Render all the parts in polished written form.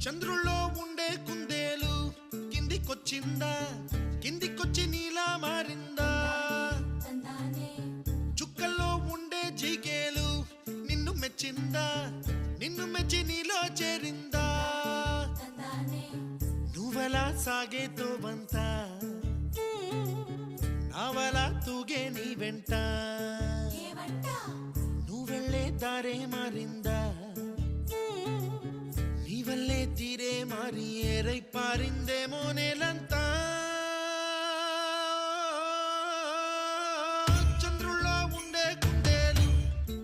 చంద్రుల్లో ఉండే కుందేలు కిందికొచ్చిందా, కిందికొచ్చి నీలా మారిందా? చుక్కల్లో ఉండే జీకేలు నిన్ను మెచ్చిందా, నిన్ను మెచ్చి నీలో చేరిందా? నువ్వలా సాగేతో బంత, నావలా తూగే నీ వెంట, నువ్వెళ్ళే దారే మారిందా, నీవల్లే తీరే మారి ఏరై పారిందేమో నేలంతా. చంద్రుల్లో ఉండే కుందేలు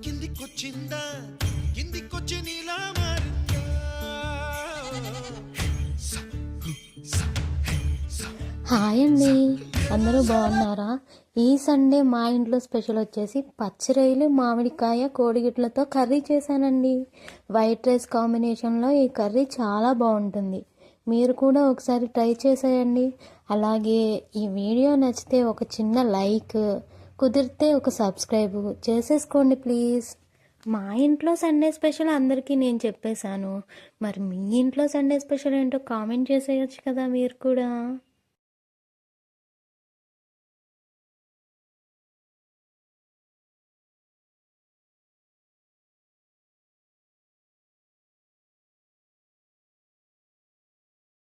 కిందికొచ్చిందా, కిందికొచ్చి నీలా మారిందా? హాయ్ అండి, అందరూ బాగున్నారా? ఈ సండే మా ఇంట్లో స్పెషల్ వచ్చేసి పచ్చిరొయ్యలు, మామిడికాయ, కోడిగుడ్లతో కర్రీ చేశానండి. వైట్ రైస్ కాంబినేషన్లో ఈ కర్రీ చాలా బాగుంటుంది. మీరు కూడా ఒకసారి ట్రై చేసేయండి. అలాగే ఈ వీడియో నచ్చితే ఒక చిన్న లైక్, కుదిరితే ఒక సబ్స్క్రైబ్ చేసేసుకోండి ప్లీజ్. మా ఇంట్లో సండే స్పెషల్ అందరికీ నేను చెప్పేశాను. మరి మీ ఇంట్లో సండే స్పెషల్ ఏంటో కామెంట్ చేసేయచ్చు కదా మీరు కూడా.